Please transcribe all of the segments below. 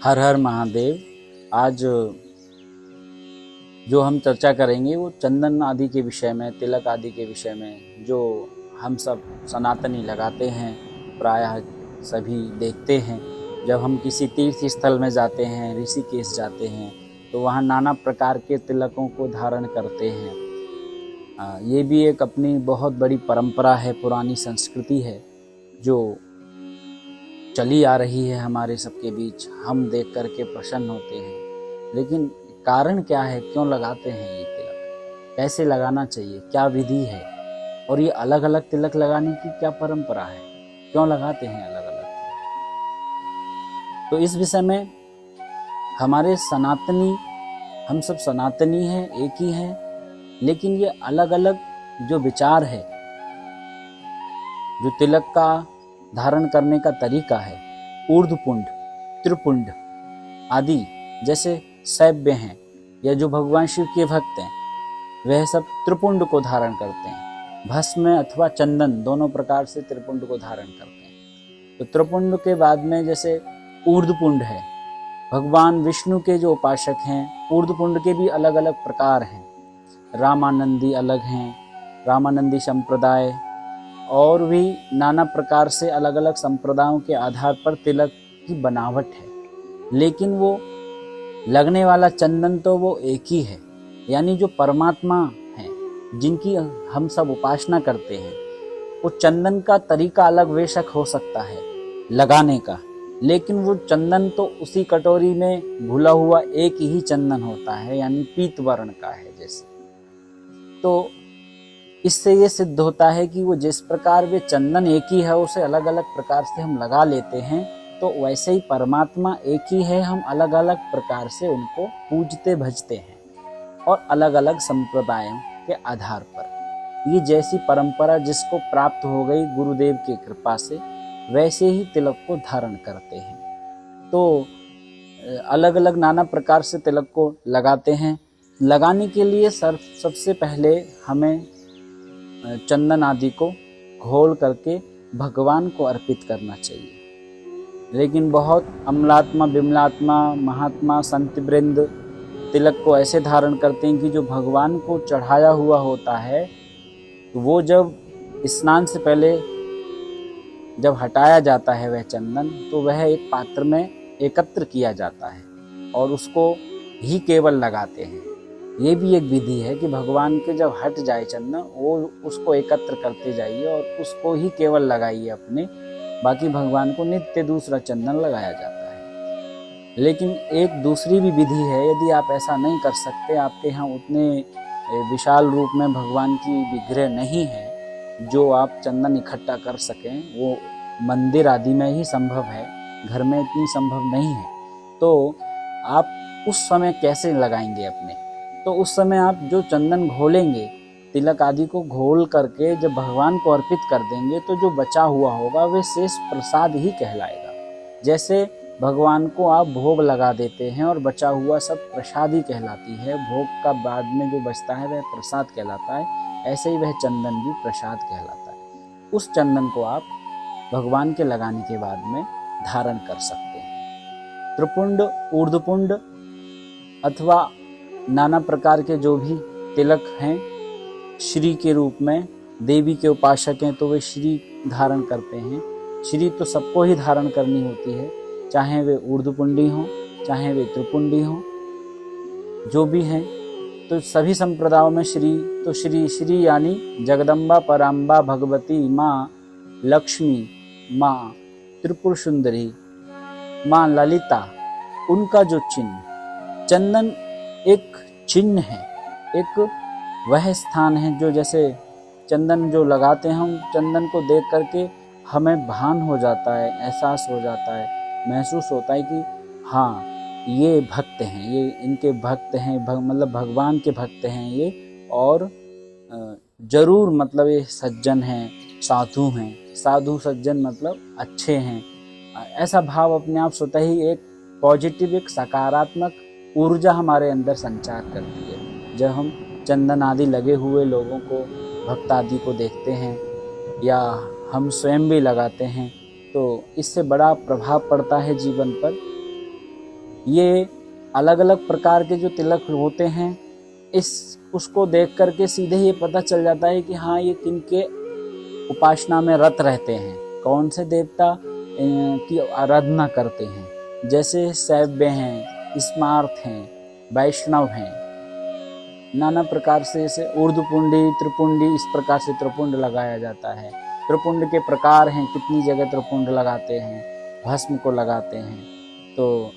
हर हर महादेव। आज जो हम चर्चा करेंगे वो चंदन आदि के विषय में, तिलक आदि के विषय में, जो हम सब सनातनी लगाते हैं, प्रायः सभी देखते हैं। जब हम किसी तीर्थ स्थल में जाते हैं, ऋषिकेश जाते हैं, तो वहाँ नाना प्रकार के तिलकों को धारण करते हैं। ये भी एक अपनी बहुत बड़ी परंपरा है, पुरानी संस्कृति है, जो चली आ रही है हमारे सबके बीच। हम देख करके प्रसन्न होते हैं, लेकिन कारण क्या है, क्यों लगाते हैं ये तिलक, कैसे लगाना चाहिए, क्या विधि है, और ये अलग अलग तिलक लगाने की क्या परंपरा है, क्यों लगाते हैं अलग अलग तिलक। तो इस विषय में हमारे सनातनी, हम सब सनातनी हैं, एक ही हैं, लेकिन ये अलग अलग जो विचार है, जो तिलक का धारण करने का तरीका है, ऊर्ध्वपुंड, त्रिपुंड आदि जैसे सैव्य हैं, या जो भगवान शिव के भक्त हैं, वह सब त्रिपुंड को धारण करते हैं। भस्म अथवा चंदन दोनों प्रकार से त्रिपुंड को धारण करते हैं। तो त्रिपुंड के बाद में जैसे ऊर्ध्वपुंड है, भगवान विष्णु के जो उपासक हैं, ऊर्ध्वपुंड के भी अलग अलग प्रकार हैं। रामानंदी अलग हैं, रामानंदी संप्रदाय, और भी नाना प्रकार से अलग अलग संप्रदायों के आधार पर तिलक की बनावट है। लेकिन वो लगने वाला चंदन तो वो एक ही है, यानी जो परमात्मा है, जिनकी हम सब उपासना करते हैं, वो चंदन का तरीका अलग बेशक हो सकता है लगाने का, लेकिन वो चंदन तो उसी कटोरी में घुला हुआ एक ही चंदन होता है, यानी पीत वर्ण का है जैसे। तो इससे ये सिद्ध होता है कि वो जिस प्रकार वे चंदन एक ही है, उसे अलग अलग प्रकार से हम लगा लेते हैं, तो वैसे ही परमात्मा एक ही है, हम अलग अलग प्रकार से उनको पूजते भजते हैं, और अलग अलग संप्रदायों के आधार पर। ये जैसी परंपरा जिसको प्राप्त हो गई गुरुदेव की कृपा से, वैसे ही तिलक को धारण करते हैं। तो अलग अलग नाना प्रकार से तिलक को लगाते हैं। लगाने के लिए सबसे पहले हमें चंदन आदि को घोल करके भगवान को अर्पित करना चाहिए। लेकिन बहुत अमलात्मा, बिमलात्मा, महात्मा, संत वृंद तिलक को ऐसे धारण करते हैं कि जो भगवान को चढ़ाया हुआ होता है, तो वो जब स्नान से पहले जब हटाया जाता है वह चंदन, तो वह एक पात्र में एकत्र किया जाता है और उसको ही केवल लगाते हैं। ये भी एक विधि है कि भगवान के जब हट जाए चंदन, वो उसको एकत्र करते जाइए और उसको ही केवल लगाइए अपने, बाकी भगवान को नित्य दूसरा चंदन लगाया जाता है। लेकिन एक दूसरी भी विधि है, यदि आप ऐसा नहीं कर सकते, आपके यहाँ उतने विशाल रूप में भगवान की विग्रह नहीं है जो आप चंदन इकट्ठा कर सकें, वो मंदिर आदि में ही संभव है, घर में इतनी संभव नहीं है, तो आप उस समय कैसे लगाएंगे अपने? तो उस समय आप जो चंदन घोलेंगे, तिलक आदि को घोल करके जब भगवान को अर्पित कर देंगे, तो जो बचा हुआ होगा वह शेष प्रसाद ही कहलाएगा। जैसे भगवान को आप भोग लगा देते हैं और बचा हुआ सब प्रसाद ही कहलाती है, भोग का बाद में जो बचता है वह प्रसाद कहलाता है, ऐसे ही वह चंदन भी प्रसाद कहलाता है। उस चंदन को आप भगवान के लगाने के बाद में धारण कर सकते हैं। त्रिपुंड, ऊर्ध्वपुंड अथवा नाना प्रकार के जो भी तिलक हैं, श्री के रूप में, देवी के उपासक हैं तो वे श्री धारण करते हैं। श्री तो सबको ही धारण करनी होती है, चाहे वे ऊर्ध्वपुंडी हों, चाहे वे त्रिपुंडी हों, जो भी हैं। तो सभी संप्रदायों में श्री, तो श्री यानी जगदम्बा, पराम्बा, भगवती, माँ लक्ष्मी, माँ त्रिपुर सुंदरी, माँ ललिता, उनका जो चिन्ह, चंदन एक चिन्ह है, एक वह स्थान है जो, जैसे चंदन जो लगाते हैं हम, चंदन को देख करके हमें भान हो जाता है, एहसास हो जाता है, महसूस होता है कि हाँ ये भक्त हैं, ये इनके भक्त हैं, मतलब भगवान के भक्त हैं ये, और जरूर मतलब ये सज्जन हैं, साधु हैं। साधु सज्जन मतलब अच्छे हैं, ऐसा भाव अपने आप स्वतः ही एक पॉजिटिव, एक सकारात्मक ऊर्जा हमारे अंदर संचार करती है। जब हम चंदन आदि लगे हुए लोगों को, भक्त आदि को देखते हैं, या हम स्वयं भी लगाते हैं, तो इससे बड़ा प्रभाव पड़ता है जीवन पर। ये अलग अलग प्रकार के जो तिलक होते हैं, उसको देख करके सीधे ये पता चल जाता है कि हाँ, ये किनके उपासना में रत रहते हैं, कौन से देवता की आराधना करते हैं। जैसे शैव्य हैं, स्मार्त हैं, वैष्णव हैं, नाना प्रकार से जैसे ऊर्ध्वपुंडी, त्रिपुंडी, इस प्रकार से त्रिपुंड लगाया जाता है। त्रिपुंड के प्रकार हैं, कितनी जगह त्रिपुंड लगाते हैं, भस्म को लगाते हैं। तो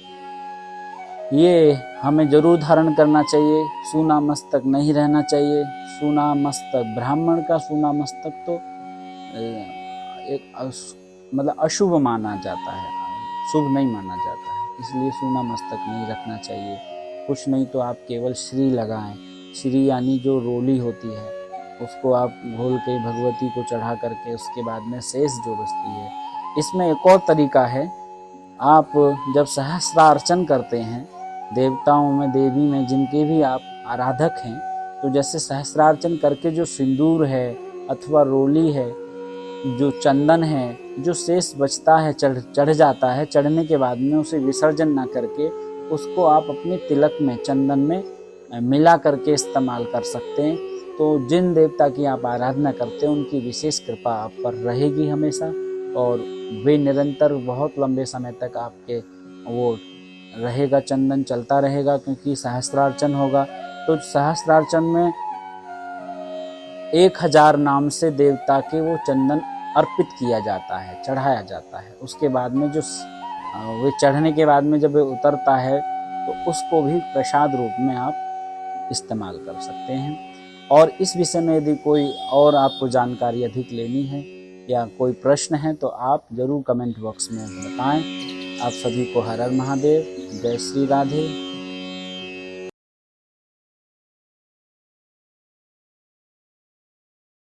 ये हमें जरूर धारण करना चाहिए, सूना मस्तक नहीं रहना चाहिए। सूना मस्तक, ब्राह्मण का सूना मस्तक तो एक मतलब अशुभ माना जाता है, शुभ नहीं माना जाता है, इसलिए सूना मस्तक नहीं रखना चाहिए। कुछ नहीं तो आप केवल श्री लगाएं। श्री यानी जो रोली होती है, उसको आप घोल के भगवती को चढ़ा करके उसके बाद में शेष जो बचती है। इसमें एक और तरीका है, आप जब सहस्रार्चन करते हैं, देवताओं में, देवी में, जिनके भी आप आराधक हैं, तो जैसे सहस्रार्चन करके जो सिंदूर है अथवा रोली है, जो चंदन है, जो शेष बचता है, चढ़ जाता है, चढ़ने के बाद में उसे विसर्जन ना करके उसको आप अपने तिलक में, चंदन में मिला करके इस्तेमाल कर सकते हैं। तो जिन देवता की आप आराधना करते हैं उनकी विशेष कृपा आप पर रहेगी हमेशा, और वे निरंतर बहुत लंबे समय तक आपके वो रहेगा, चंदन चलता रहेगा, क्योंकि सहस्रार्चन होगा। तो सहस्रार्चन में 1000 नाम से देवता के वो चंदन अर्पित किया जाता है, चढ़ाया जाता है। उसके बाद में जो वे चढ़ने के बाद में जब उतरता है तो उसको भी प्रसाद रूप में आप इस्तेमाल कर सकते हैं। और इस विषय में यदि कोई और आपको जानकारी अधिक लेनी है या कोई प्रश्न है तो आप ज़रूर कमेंट बॉक्स में बताएं। आप सभी को हर हर महादेव, जय श्री राधे।